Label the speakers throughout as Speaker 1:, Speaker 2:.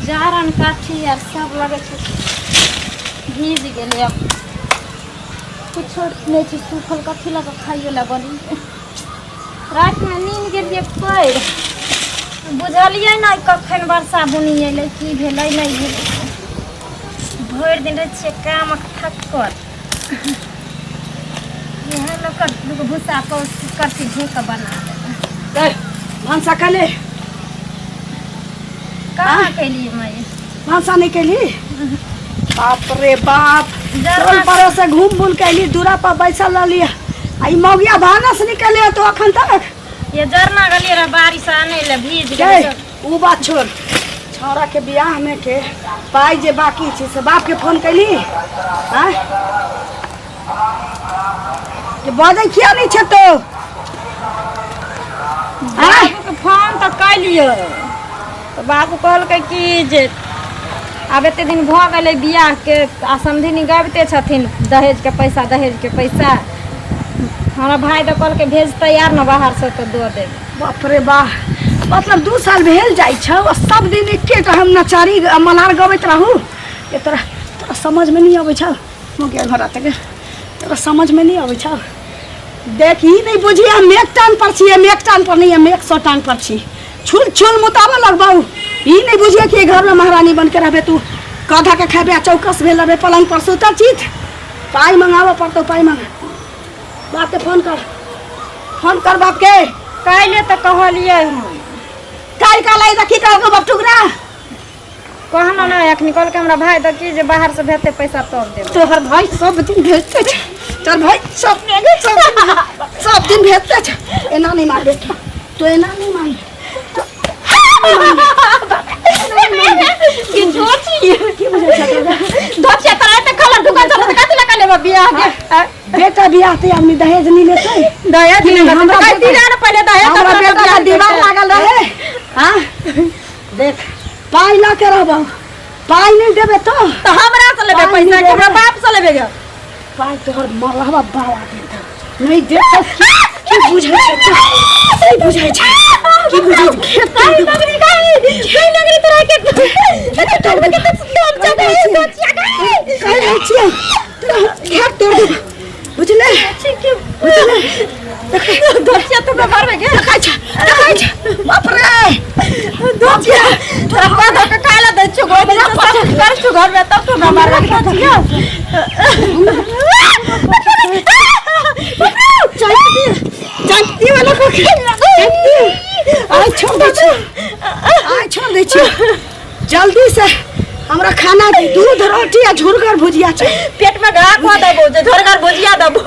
Speaker 1: जारन काठी यार सब लगे भीज गए। अब कुछ नहीं छे सूखल कथी लगा खाइए ला बनी। रात में नींद गेलिए पैर बुझलिए ना कखन वर्षा बुनी अइले की भेलै नहीं भेलै। भर दिन रहे छे काम थक्कल यहाँ लोग भूसा करती झोंक बना दे
Speaker 2: भानसा कैले
Speaker 1: कहाँ के लिए मैं
Speaker 2: भानसा नहीं कैली। बाप रे बाप चल पड़ो से घूम बुल कैली दूरा पर बैसल रही। आई मौगिया भानस निकले तो अखन तक
Speaker 1: ये जरना गली रे बारिश आने ले भीज गए।
Speaker 2: उ बात छोड़ छौरा के बियाह में के पाई जे बाकी छे से बाप के फोन कैली। हां के बजे किया नहीं छे तो
Speaker 1: बाबू के फोन तो कैलियो तो बाबू कहल के कि जे अब एते दिन भ गए बियाह के आ समधिनी गाबते छथिन दहेज के पैसा हमारा भाई तो कहल के भेज तैयार न बाहर से तो दो दे।
Speaker 2: बाप रे बा मतलब 2 साल भेल जाय छ सब दिन एके हम नचारी मलार गबैत रहू। ये तोरा समझ में नहीं आबै छ मौगिया घर तक तोरा समझ में नहीं आबै छ। देख ही नहीं बुझिए हम एक टांग पर छी हम एक टांग पर नहीं हम 100 टांग पर छी। छुल छुल मुताबा लगबाऊ ही नहीं बुझिए कि घर में महारानी बन के रहबे तू कधा के खेबे चौकस भेल रहबे पलंग पर सुता चीत पाई मंगावा पड़तो पाई मंगा बाप के फोन कर बाप के
Speaker 1: काले तो कहलिए
Speaker 2: काल लाई देखी कहबो बाप टुकड़ा
Speaker 1: कहना ना एक निकल के हमरा भाई दकी जे बाहर से भेजते पैसा तब देब।
Speaker 2: तोहर भाई सब दिन भेजते छ चल भाई सब दिन भेजते छ एना नहीं मार बेटा तो एना नहीं मार
Speaker 1: की छोटी
Speaker 2: की बुझे छ
Speaker 1: धोछे तरा त कलर दुकान चला त कथि लगा लेबा बियाह के
Speaker 2: बेटा बियाह ते आदमी दहेज नहीं लेते
Speaker 1: दहेज नहीं हमरा कहती रहा ना पहले दहेज
Speaker 2: हमरा बेटा का दीवार लागल रहे। हां देख पाई ला के रहबो पाई नहीं देबे तो
Speaker 1: हमरा से लेबे पैसा के हमरा बाप से लेबे गे
Speaker 2: पाई तोहर मरहबा बाबा देता नहीं दे की बुझे छ नहीं बुझे छ की बुझे खेत
Speaker 1: काई नगरी तोरा के तोड़ के दम जगह है सोचिया
Speaker 2: काई है छिया खेत तोड़ दे बुझले बुझले
Speaker 1: दोछिया तो मार में गे
Speaker 2: देखाई छ बाप रे
Speaker 1: दोछिया तोरा पादा के काला दे छु गो दे कर छु घर में तब तो मार में दोछिया
Speaker 2: जानती वाला को आज छोड़ दे छी जल्दी से हमरा खाना दे दूध रोटी या झुरगर भुजिया छ
Speaker 1: पेट में घा खो देबो जे झुरगर भुजिया देबो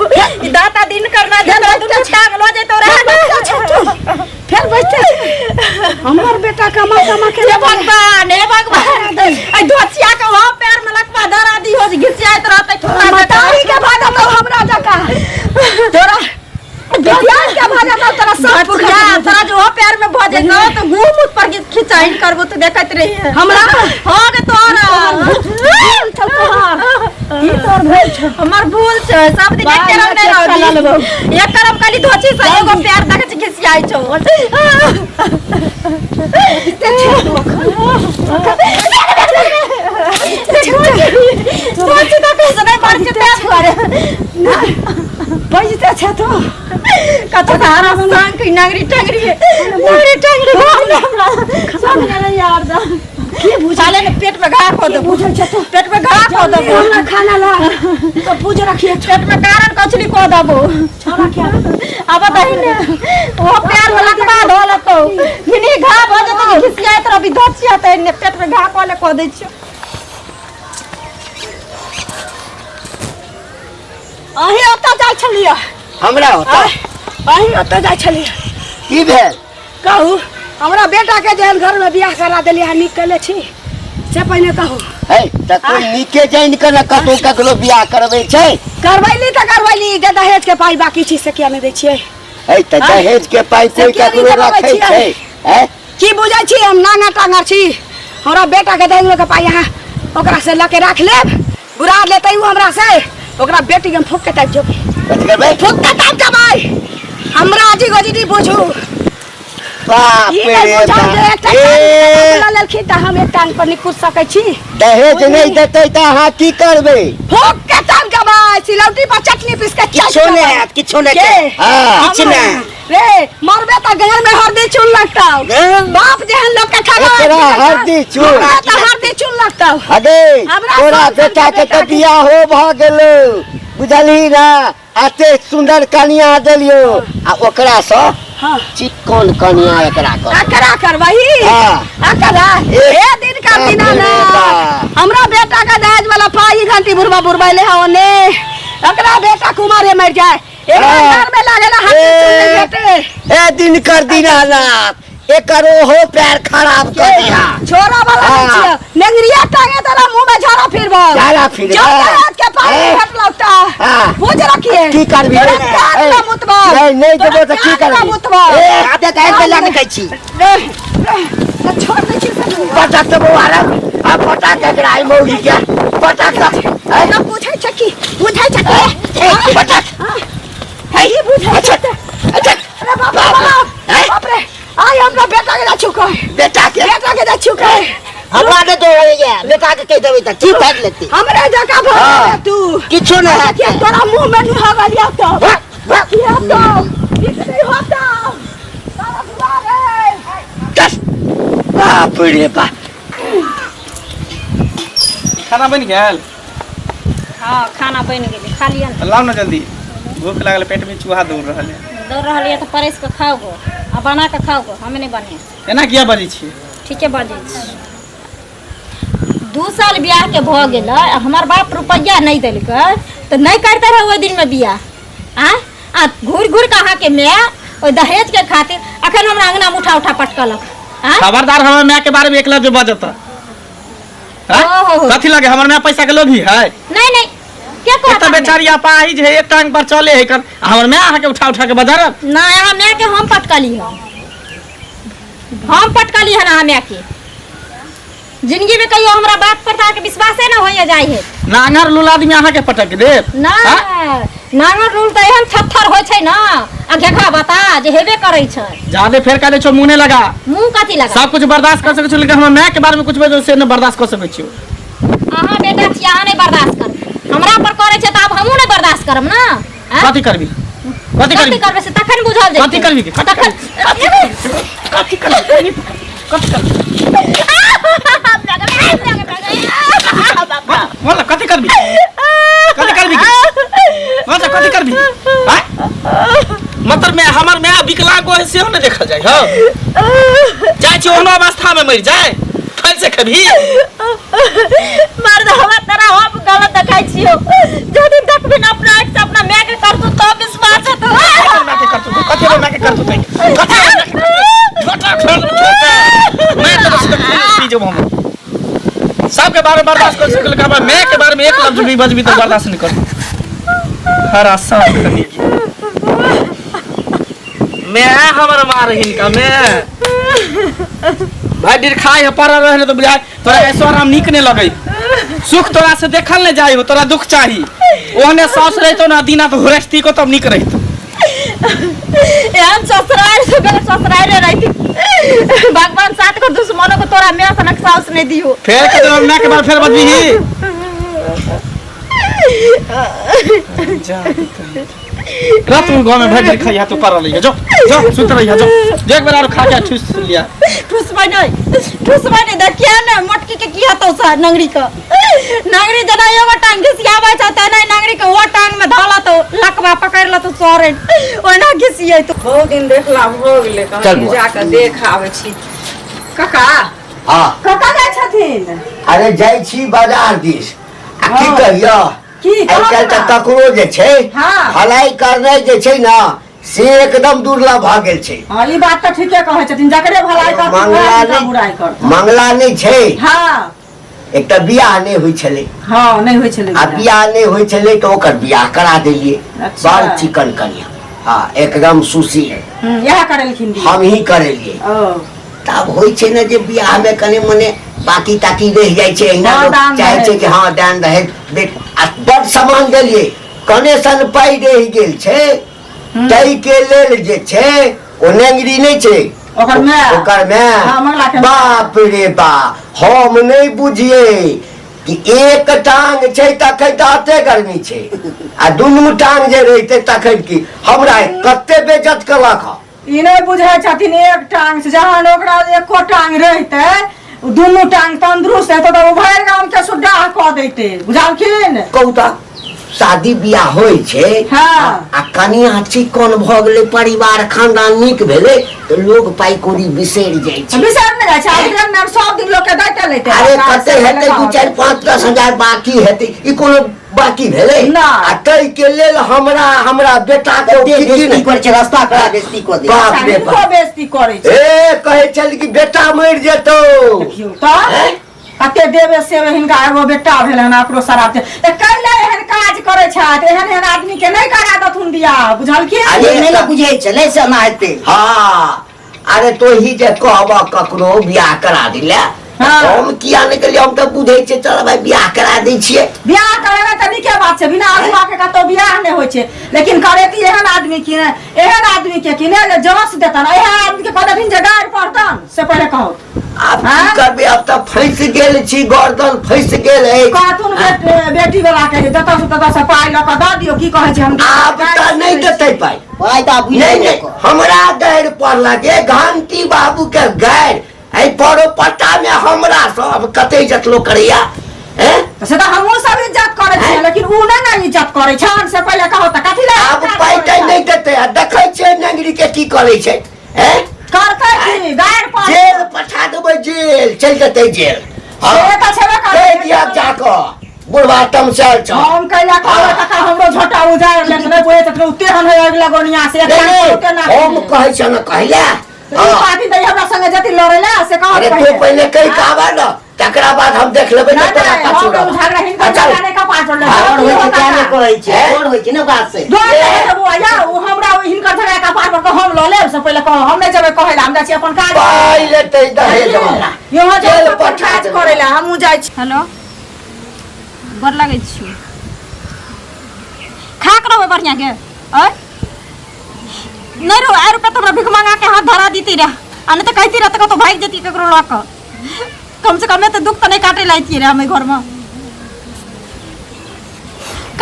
Speaker 1: ई दाता दिन करना जरा तू टांग लो जे तोरा
Speaker 2: फिर बचते हमर बेटा कमा के
Speaker 1: हे भगवान आई दोछिया के हो पैर में लकवा धरा दी हो घिसियात रहते ठोरा
Speaker 2: मतारी के भाजा तो हमरा जका तोरा बिटिया के भाजा तो तोरा सब पुरखा
Speaker 1: तोरा जो हो पैर में भजे तो घूम उठ पर खिंचाइन करबो तो देखत रही है
Speaker 2: हमरा
Speaker 1: हो गे तोरा
Speaker 2: ई तोर भेल छ
Speaker 1: हमर भूल छ सब दिन एक करम नहीं रहौ एक करम खाली धोची से एगो पैर देख खिसियाइ छौ सोच तो कैसे नहीं मार के पैर करे
Speaker 2: बजते छ तो
Speaker 1: कत सारा संग की नगरी टंगरी हमरा सब नहीं यार दा
Speaker 2: की बुझाले
Speaker 1: ने पेट में घा खो दे
Speaker 2: बुझल छ तो
Speaker 1: पेट में घा खो दे
Speaker 2: हमरा खाना ला तो पूज रखिए
Speaker 1: पेट में कारण कचली को दबो
Speaker 2: छोरा क्या
Speaker 1: अब दही ने वो पैर में लगवा धोल तो गिनी घा भ जतो घिसिया तरह भी धोचिया त ने पेट में घा कोले को दै छ
Speaker 2: अही ओता जाय छलिए
Speaker 3: हमरा होता
Speaker 2: अही ओता जाय छलिए
Speaker 3: की भेल
Speaker 2: कहू हमरा बेटा के जेहन घर में बियाह करा देलिए निकले छी से पहले कहू
Speaker 3: है त कोई नीके जाइन कर कतो ककरो बियाह करबै छै
Speaker 2: करवैली त करवैली दहेज के पाई बाकी छी से किया नहीं दै छियै
Speaker 3: है त दहेज के पाई कोई ककरो रखै छै है
Speaker 2: की बुझै छी हम नांगा टांगा छी हमरा बेटा के दहेज के पाई यहाँ ओकरा से लके राख लेब बुरा लेतै हमरा से ओकरा बेटी के ठोक के टाइप जो
Speaker 3: कथी करबै
Speaker 2: ठोक के टाइप जमाई हमरा आजी गजी नहीं बुझू
Speaker 3: बाप
Speaker 2: ई
Speaker 3: रे
Speaker 2: नहीं बुझल जे
Speaker 3: बाप
Speaker 2: एकटा
Speaker 3: ए
Speaker 2: टांग ललखिन त हम एक टांग पर नहीं कूद सकै छी
Speaker 3: दहेज नहीं देते त अहाँ की करबै
Speaker 2: ठोक के टाइप जमाई सिलौटी पर चटनी पीस के
Speaker 3: किछो नहीं है किछो नहीं
Speaker 2: के?
Speaker 3: हां किछ
Speaker 2: हमरा-
Speaker 3: नहीं
Speaker 2: रे मरबे त घर में हरदी चुन लगता बाप जेहन लोग के खबर
Speaker 3: एकरा हरदी चून
Speaker 2: हरदी चुन लगता
Speaker 3: अगे
Speaker 2: हमरा
Speaker 3: तोरा
Speaker 2: सब
Speaker 3: बेटा के
Speaker 2: बेटा
Speaker 3: तो बियाह हो भ गेलो बुझलही ना आते सुंदर कन्या देलियो आ ओकरा सँ
Speaker 2: हां
Speaker 3: चिकन कन्या एकरा कर
Speaker 2: अकरा करवही
Speaker 3: हां
Speaker 2: अकरा ए दिन का बिना ना हमरा बेटा का दहेज वाला पाई घंटी बुरबा बुरबैले होने अकरा बेटा कुमारे मर जाए एक घर में लागेला हरदी चुन बेटे
Speaker 3: ए दिन कर दीनानाथ एकरो हो पैर खराब कर दिया
Speaker 2: छोरा वाला
Speaker 3: हाँ।
Speaker 2: नहीं छियो नेंगरिया टांगे तेरा मुंह में झाड़ा फिरबो
Speaker 3: झाड़ा फिरबो।
Speaker 2: जो दहेज के पाई
Speaker 3: हाँ।
Speaker 2: घट लगता
Speaker 3: हाँ।
Speaker 2: बुझ रखिए
Speaker 3: की करबी
Speaker 2: तोरा कान का मुतबा
Speaker 3: नहीं देबो त की करबी
Speaker 2: मुतबा
Speaker 3: ए आते दहेज पे लग गई छी
Speaker 2: छोड़ दे छी
Speaker 3: पटक तो बुआरा आ पटक एकरा आई मौगी के पटक ए
Speaker 2: ना पूछै छ की पूछै छ की
Speaker 3: पटक
Speaker 2: है ये बुझै छ
Speaker 3: अच्छा
Speaker 2: अरे बाप रे बाप रे आई हमरा बेटा के ना छुको
Speaker 3: बेटा के
Speaker 2: ना छुको
Speaker 3: हमरा ने तो हो गया बेटा के कह देबे त ठीक भाग लेती
Speaker 2: हमरे जगह भर तू
Speaker 3: किछो नहीं है
Speaker 2: क्या तोरा मुंह में नहीं होगा लिया तो लिया तो कितनी होता सारा दुआरे
Speaker 3: दस बाप रे बाप
Speaker 4: खाना बन गेल
Speaker 1: हाँ खाना बन गेलै खा लिअ ने
Speaker 4: लाओ ना जल्दी भूख लागल पेट में चूहा दौड़ रहा है
Speaker 1: दौड़ रहल यऽ तऽ परसि कऽ खाओ गो आ बना कऽ खाओ गो हमे नहि बने
Speaker 4: एना किया बजै छी
Speaker 1: ठीके बाजै छी 2 साल बियाह के भऽ गेलै आ हमर बाप रुपैया नहीं देलकै तऽ नहीं करते रहे ओहि दिन में बियाह आ घूर घूर के अहाँ के माय ओहि दहेज के खातिर अखन हमरा अंगना में उठा उठा पटकलक
Speaker 4: खबरदार हमर माय के बारे में एक लफ्ज बजत
Speaker 1: ओहो।
Speaker 4: कथी लगे हमर माय पैसा के लोभी है
Speaker 1: नहीं नहीं क्या
Speaker 4: एत
Speaker 1: कहता
Speaker 4: बेचारी अपाहिज है एक टांग पर चले है कर हमर माय अहाँ के उठा उठा के बजारत
Speaker 1: ना यहाँ माय के हम पटकली है हम पटकली है ना माय के जिंदगी में कहियो हमरा बात पर ताके विश्वासे ना होइए जाय है
Speaker 4: नांगर लूल आदमी अहाँ के पटक दे
Speaker 1: ना नांगर रूल त एहन थत्थर होइ छै ना आ घेखा बता जे हेबे करै छै
Speaker 4: ज्यादा फेर का दे छो मुंह ने लगा
Speaker 1: मुंह कथी लगा
Speaker 4: सब कुछ बर्दाश्त कर सकै छी लेकिन हमर माय के बारे में कुछ बजो से न बर्दाश्त कर सकै छी
Speaker 1: अहाँ बेटा छी अहाँ नहीं बर्दाश्त कर हमरा पर करे छै त अब हमहू नहीं बर्दाश्त करब ना
Speaker 4: कथी करबी कथी
Speaker 1: कथी
Speaker 4: करबी
Speaker 1: करबे से तखन बुझल जेतै
Speaker 4: कथी करबी
Speaker 1: तखन
Speaker 4: कथी करबी कथी करबी बोल कथी करबी कथी करबी अच्छा कथी करबी मतलब मैं हमर मैं विकलांग है से न देखल जाय हो जाय छी ओहनो अवस्था में मर जाय फल से कभी
Speaker 1: मर्द हमरा तरह हम गलत देखाइ छियो जो दिन तक बिना अपना आँख से अपना माय के करतू तो विश्वास है तो
Speaker 4: मैं के करतू कथी मैं के करतू कथी छोटा छोटा मैं तो सी जो हम सबके बारे में बर्दाश्त कर सकल का मैं के बारे में एक लफ्ज भी बजबी तो बर्दाश्त नहीं कर हर आसा करनी मैं हमर मार हिनका मैं भाई डर खाए है पर रहने तो बुझाए तोरा ऐसो आराम नीक ने लगे सुख तोरा से देखल ने जाई हो तोरा दुख चाही ओहने सास रहतो ना दीना तो हुरस्ती को तब नीक रहतो
Speaker 1: हम ससुराल से मेरे ससुराल रे रहती भगवान साथ को दुश्मनों को तोरा मैं सनक साउस नहीं दियो
Speaker 4: फेर के तो मैं के बार फेर बजबी ही रात में गांव में भाई खाई तो कर लिया जो जो सुत रही जो जो एक बार और खा के ठूस लिया
Speaker 1: ठुस नहीं देखिए ना मटकी के किया तो सा नंगरी का नंगरी जना एगो टांग घिसियाबै छ त नहीं नंगरी के वो टांग में धाला तो लकवा पकड़ ल तो सोरे ओना घिसियै तो
Speaker 2: हो दिन देखला हो गेले
Speaker 3: चल
Speaker 2: कहीं
Speaker 3: बुआ।
Speaker 2: जाके देख आवे छी काका
Speaker 3: हाँ
Speaker 2: काका जाय छथिन
Speaker 3: अरे जाइ छी बाजार दिस आ की
Speaker 2: हाँ।
Speaker 3: कहियो
Speaker 2: की
Speaker 3: आइ काल्हि तऽ ककरो जे छै
Speaker 2: हाँ।
Speaker 3: भलाई करनाइ जे छै ना से एकदम दुर्लभ भऽ गेल छै
Speaker 2: हां ई बात त ठीके कहै छथिन जकरे भलाई कर
Speaker 3: मंगला
Speaker 2: तोरा बुराई
Speaker 3: नहि
Speaker 2: कर
Speaker 3: मंगला नहि छै
Speaker 2: हां
Speaker 3: एकटा बियाह नहि होइ छलै
Speaker 2: हां नहीं होय छले
Speaker 3: आ बियाह नहि होइ छलै तऽ ओकर बियाह करा देलियै
Speaker 2: अच्छा।
Speaker 3: बड़ चिकन कनिया हाँ एकदम सुशील
Speaker 2: यह करेलखिन दी
Speaker 3: हम ही करेलियै
Speaker 2: ओ
Speaker 3: तब होइ छै ने जे बियाह में कने मने बाकी ताकी रह जाइ छै एना
Speaker 2: हाँ,
Speaker 3: लोग
Speaker 2: दान
Speaker 3: चाहे
Speaker 2: रहे।
Speaker 3: छै कि हाँ दान रहे आ बड़ सामान देलिए कनेसन पाई रह गेल छै तै के लेल जे छै ओ नेंगरी नहीं छै
Speaker 2: ओकर माय
Speaker 3: ओकर माय
Speaker 2: हाँ, मंगला के माय।
Speaker 3: बाप रे बा हम नहीं बुझिए कि एक टांग छै तखन ताते गर्मी छै आ दुनू टांग जे रहते तखन की हमरा कते बेइज्जत कलक ह
Speaker 2: ई नहीं बुझे छथिन एक टांग से जहां ओकरा एको टांग रहते दुनू टांग तंदुरुस्त है तो भरि गांव के सुड्डा कह देते बुझलखिन
Speaker 3: कहू तऽ शादी बियाह होइ छै
Speaker 2: हाँ।
Speaker 3: आ कनिया चिकन भऽ गेलै परिवार खानदान नीक भेलै तऽ लोग पाइ कौड़ी बिसरि जाइ छै
Speaker 2: बिसर नहीं जाए छै आदमी में सब दिन लोग के दैते लेते
Speaker 3: अरे कते हेतै 2, 4, 5, 10 हजार बाकी हेतै ई कोनो बाकी भेलै
Speaker 2: ना।
Speaker 3: आ तै के लेल हमरा बेटा के
Speaker 5: बेइज्जती कर छै रास्ता करा बेइज्जती कर दे
Speaker 3: बाप रे
Speaker 2: इनको
Speaker 3: बाप
Speaker 2: बेइज्जती करे छै
Speaker 3: ए कहै छल कि बेटा मरि जेतौ
Speaker 2: तो कते देवे से हिनका एगो बेटा भेल हन ओकरो शराब ते कैले एहन काज करे छथि एहन आदमी के नहीं करा दथुन बियाह बुझलखिन
Speaker 5: अरे नहीं ना बुझे छै नहीं से ना हेते
Speaker 3: हाँ अरे तो ही जे कहबा ककरो बियाह करा दिले
Speaker 2: हाँ।
Speaker 3: हम किया नहीं करिए हम तो बुझे छै चल भाई बियाह करा दै छियै
Speaker 2: बियाह करेगा त नीके बात छै बिना अगुआ के कतो बियाह नहीं होय छै लेकिन करेती एहन आदमी की ने एहन आदमी के की ने जे जस देतन एहन आदमी के कहथिन जे गाड़ पड़तन से पहले कहो
Speaker 3: आप
Speaker 2: हाँ?
Speaker 3: की करबे अब तो फंस गेल छी गर्दन फंस गेल है
Speaker 2: कहथुन बेटी वाला के जतऽ से ततऽ से पाइ लऽ कऽ दऽ दियौ की कहै छै हम
Speaker 3: आप तो नहीं देते पाई
Speaker 5: भाई ता बुझे
Speaker 3: नहीं
Speaker 5: नहीं
Speaker 3: नहीं हमरा गैर पर लगे घंटी बाबू के गैर है परो पट्टा में हमरा सब कते इज्जत लोग करैया हैं
Speaker 2: से तऽ हमहूँ सब इज्जत करै छियै लेकिन उ नहि ने इज्जत करै छन से पहिले कहो तऽ कथी ले
Speaker 3: अब पाई तै नहीं देते आ देखै छै नंगरी के की करे छै हैं
Speaker 2: करतै की गाड़ पर
Speaker 3: जेल पठा देबै जेल चल जेतै जेल
Speaker 2: से तऽ छेबे
Speaker 3: कह
Speaker 2: करै
Speaker 3: दिया जाकर बुढ़वा तमसल छ
Speaker 2: हम कैला कहबै तका हमरो झोटा उजाड़ ले नहि बोए तऽ उते हम है अगला गोनिया से एक ना
Speaker 3: हम कहै छ न कहला
Speaker 2: ई पार्टी दई हमरा संगे जति लड़ेला से कहो
Speaker 3: अरे तू पहले कई कहबा न तकरा बाद हम देख लेबै
Speaker 2: ना
Speaker 3: न तोरा पाछू
Speaker 2: हम झगड़ा हिनका जाने का पास ले
Speaker 5: और होय छै क्या नहीं कहै छै
Speaker 3: हैं?
Speaker 5: और होय छै ना बात से
Speaker 2: दो है वो आया वो हमरा हिनका झगड़ा का पास पर हम ल लेब से पहिले कहो हम नहीं जेबै कहै ला हम जाइ छी अपन काज
Speaker 3: पहले तै दहेज वाला
Speaker 2: यहाँ
Speaker 3: जेल
Speaker 2: जेल
Speaker 3: पठा
Speaker 2: काज
Speaker 3: देबै।
Speaker 2: करे ला हमहू जाइ छी
Speaker 1: हेलो गोर लागै छी खा कर रहबै बढ़िया के अय नहीं रो आर रुपया तोरा भिख मांगा के हाथ धरा दीती रे आ नहीं तो कहती रह तो भाग जेती ककरो लऽ कऽ कम से कम तो दुख तो नहीं काटे लायती रे हमें घर में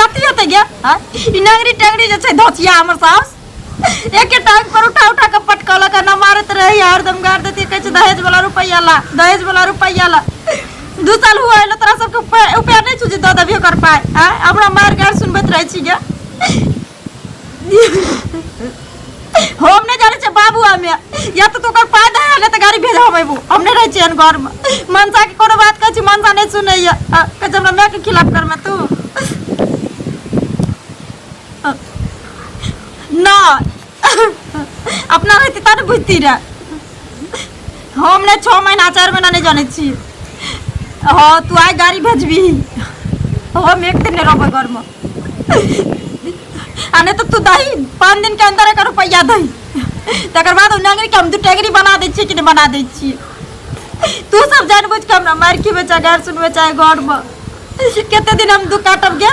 Speaker 1: कथी होते गे हां ई नंगरी टंगरी जे छै धोचिया हमर सास एक टांग पर उठा के पटकल के न मारत रही हरदम गाड़ देती कहै छै दहेज वाला रुपया ला 2 साल हुआ है तोरा सबके उपाय नहीं छुजी दऽ देबियो कर पाए हमरा मार गाड़ सुनबैत रहै छी गे हम नहीं जाने छै बाबू हमें या तो तोकर पाय दे ले त गाड़ी भेज हम नहीं रहै छियन घर में मनसा के कोनो बात कहै छी मनसा नहीं सुनैया कहै छै हमरा माय के खिलाफ कर में तू ना अपना रहती तब बुझती रे हम नहीं 6 महीना 4 महीना नहीं जाने छी हाँ तू आई गाड़ी भेजबी हम एक दिन नहीं रहबै घर में आ नहीं तो तू दही 5 दिन के अंदर 1 रुपया दही तकर बाद नंगरी के हम 2 टंगरी बना दै छी कि नहीं बना दै छी तू सब जान बुझ के हमरा मार की बेचा गार सुनबे चाहे घर में केते दिन हम दुख काटब गे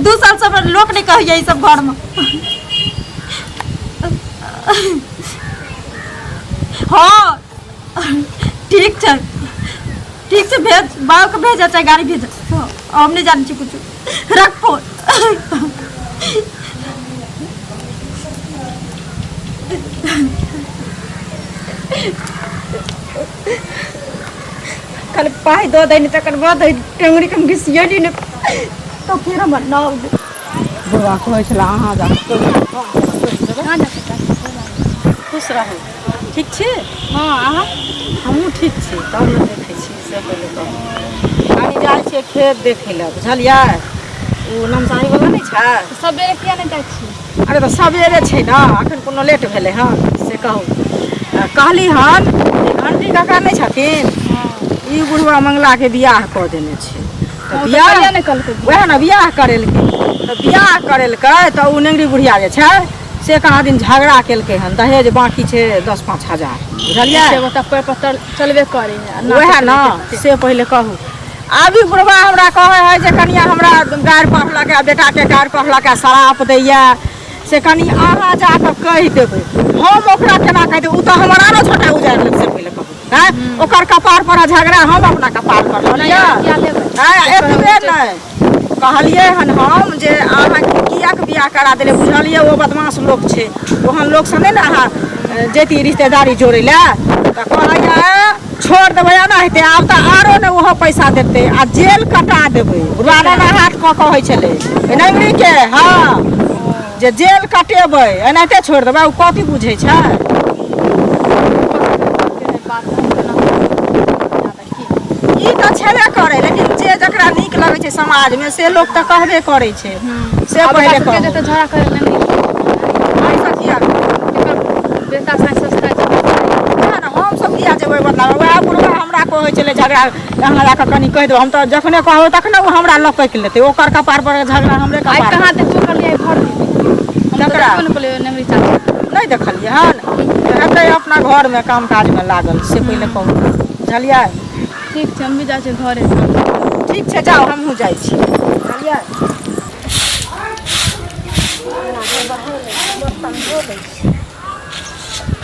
Speaker 1: 2 साल से हमरा लोक नहीं कहिए ई सब घर में हाँ ठीक छै भेज बाबू के भेज चाहे गाड़ी भेज हम नहीं जाने छी कुछ रख फोन कल पाई दो देनी तकर बाद टंगड़ी के घिसियली ने तो फिर हम ना
Speaker 2: बुआ कहै छला अहाँ जा खुश रहू ठीक छी
Speaker 1: हाँ अहाँ
Speaker 2: हमहूँ ठीक छी तब ने देखै छी से पहिले कहू आइ जाइ छियै खेत देखै लए बुझलियै ओ नमसारी वाला नहीं छै
Speaker 1: सबेरे किया नहीं जाइ छी
Speaker 2: अरे तो सबेरे छै ना अखन कोनो लेट भेलै हन से कहू कहली हन घंटी काका नहीं छथिन ई बुढ़वा मंगला के बियाह कऽ देने छै तऽ बियाह
Speaker 1: नहीं कल के
Speaker 2: वएह ने बियाह करेलकै तऽ बियाह करेलकै तऽ ओ नेंगरी बुढ़िया जे छै से कहाँ दिन झगड़ा केलकै हन दहेज बाकी छै 10-5 हजार बुझलियै
Speaker 1: एगो तब पर चलबे करे
Speaker 2: वएह ना से पहले कहू अभी बुढ़वा हमरा कहे है जे कनिया हमरा गाड़ पढ़लक बेटा के गाड़ पढ़लक शराप दैया से कनी अहाँ जाके कहि देबै हम ओकरा केना कहि देबै उ तऽ हमरा ना छोटा उजाड़ लेब से पहले कहू हैं ओकर कपार पर झगड़ा हम अपना कपार पर ल लिया हैं एतबे नहीं कहलिए हन हम जे अहाँ किया के बियाह करा देले बुझलिए वो बदमाश लोग छे ओहन लोग से नहीं ना अहाँ जेती रिश्तेदारी जोड़े ले त कहलिए छोड़ देबै ना हेते आब त आरो ने ओहो पैसा देते आ जेल कटा देबै बुढ़ाना ना हाथ क कहै छले नंगरी के हां जे जेल कटेबै एनाते छोड़ देबै उ कथि बुझै छै ई त छेबे करे लेकिन जे जकरा नीक लगै छै समाज में से लोग त कहबे करे छै से पहिले कह
Speaker 1: के तो झगड़ा करे नहीं
Speaker 2: ऐसा किया
Speaker 1: बेटा से सस्ता
Speaker 2: ना हम सब किया जेबै मतलब वएह बुढ़वा हमरा कहै छले झगड़ा अहाँ जाके कनी कहि दो हम त जखने कहबै तखने उ हमरा लपक लेतै ओकर कपार पर झगड़ा हमरे
Speaker 1: आई
Speaker 2: कपार
Speaker 1: कहां तक तो कर लिया भर दी
Speaker 2: जकरा
Speaker 1: कौन बोले नंगरी चाचा
Speaker 2: नहीं देखलिए हन रहते अपना घर में काम काज में लागल से पहले कहू बुझलिए
Speaker 1: ठीक छै हम भी जा छै घरे
Speaker 2: ठीक छै जाओ हमहूँ जाइ छी बुझलिए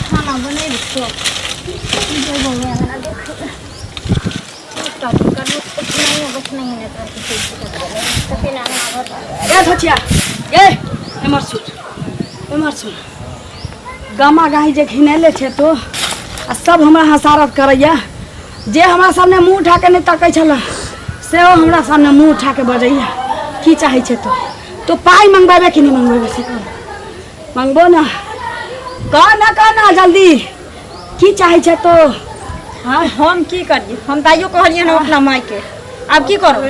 Speaker 1: खाना बने तो
Speaker 2: ए धोतिया ए एमर सुन गामा गाही जे घिनेले छै तो आ सब हमरा हसारत करैया जे हमरा सामने मुँह उठा के नहीं तकै छल से हमरा सामने मुँह उठा के बजैया की चाहे छै तो पाई मंगवाबे कि नहीं मंगवाबे से कह मंगबो ना कह ना जल्दी की चाहे छै तो हाँ हम की करिए हम ताइयो कहलिए ना अपना माई के अब की करो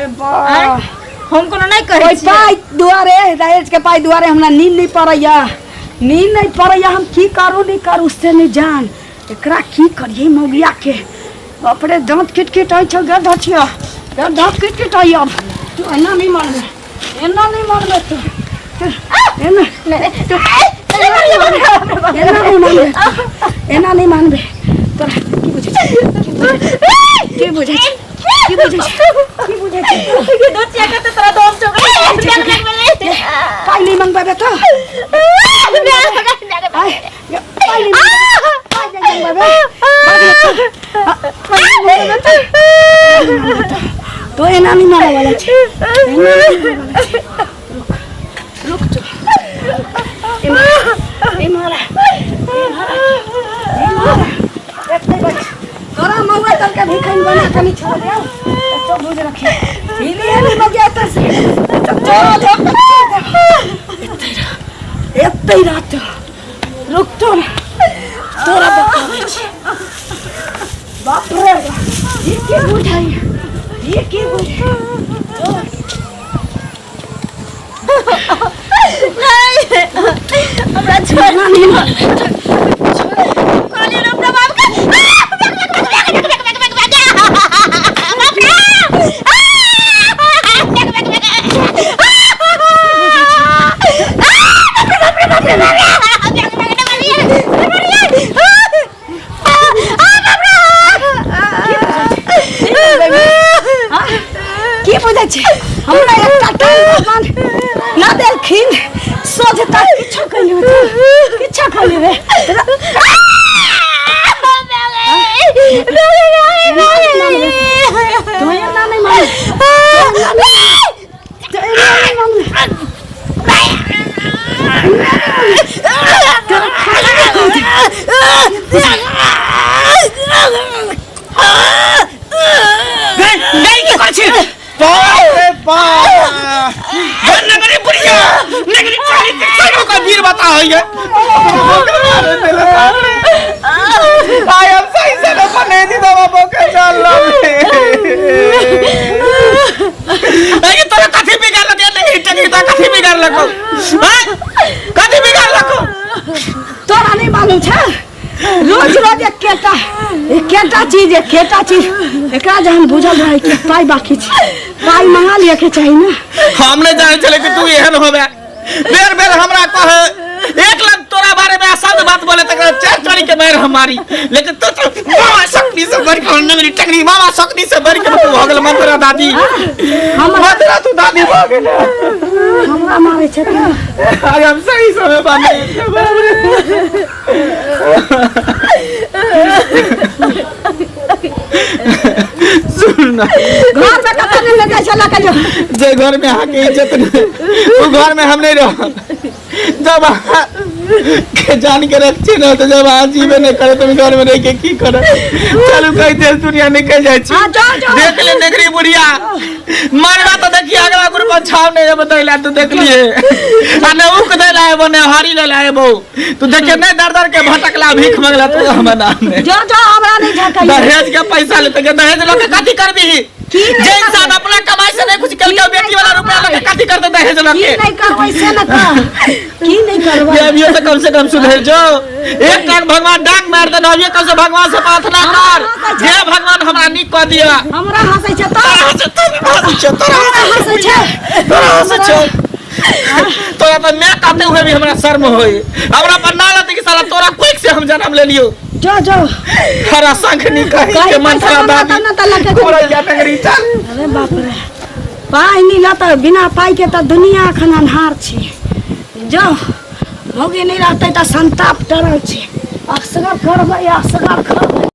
Speaker 2: हम कोनो नहीं कहे छी पाई दुआरे दहेज के पाई दुआरे हमरा नींद नहीं पड़ैया हम की करू नहीं करू उससे नहीं जान एकरा की करिए मौगिया के अपने दांत किटकिट आई छ गद हथिया दांत किटकिट आई अब तू एना नहीं मारबे तू एना नहीं मानबे तोरा की बुझे ये दोतिया के तोरा दम चोक पाई नहीं मंगबे तो तो एना नहीं मारे वाला छे रुक जो ए मारा तोरा मौआ तल के भिखन बना के नहीं छोड़ दे तो बुझ रखे इने नहीं मगे त एत्ते रात रुक तो तोरा बाप रे ये के बुझाई नहीं हमरा छोड़ना नहीं कहलिए अपना बाप का की बुझे छे हमरा एकटा टाइम ना देखिन सोझता किछो कहियो रे तो ये ना नहीं मान तोरा नहीं मालूम छे रोज केटा चीज एकरा जहन बुझल रहे कि पाई बाकी छे पाई मंगा लिया के चाहिए ना
Speaker 4: हम नहीं जाने चले कि तू एहन होबे बेर हमरा कहे 1 लाख मारी लेकिन तो मामा शक्ति से बढ़ के नगरी टकरी मामा शक्ति से बढ़ के तू हो गेल मंत्रा दादी मंत्रा तू दादी हो गेल
Speaker 2: हमरा मारे छै
Speaker 4: अरे हम सही समय बाने सुन ना
Speaker 2: घर में कत नहीं ले जाय छला के
Speaker 4: जे घर में आके इज्जत नहीं वो घर में हम नहीं रह जब के जान के रखे ना तो जब आज जीवे नहीं करे तुम घर में रह के की करे चलू कहीं देश दुनिया निकल जाए छी देख ले नेगरी बुढ़िया मरना तो देखिए अगला ग्रुप छाव नहीं बतैला तू देख लिए अने उक दे लाए बने हारी ले लाए बहु तू देखे नहीं दर के भटकला भीख मंगला तू हमर नाम में
Speaker 2: जो हमरा नहीं झकाई
Speaker 4: दहेज के पैसा लेते के दहेज लोग कथी करबी जे इंसान अपना कमाई से नहीं कुछ कल के बेटी वाला रुपया लेके कथी कर दे दहेज लोग
Speaker 2: की नहीं करबै से न कर की नहीं करबै
Speaker 4: ये अभी तो कम से कम सुधर जो एक कान भगवान डांग मार दे अभी कम से भगवान से प्रार्थना कर जे भगवान हमरा निक क दिया
Speaker 2: हमरा हंसै छै तोरा
Speaker 4: हंसै छै तोरा तो मैं काटे हुए भी हमरा शर्म होई हमरा पर ना लगते कि साला तोरा कोई से हम जन्म ले लियो
Speaker 2: जो
Speaker 4: हरा संख नहीं कहीं के मंत्रा दादी कोरा क्या टंगरी चल
Speaker 2: अरे बाप रे पाई नहीं ला तो बिना पाई के तो दुनिया अखन अन्हार छी जो भोगे नहीं रहते तो संताप डरल छी असगर करबै असगर करबै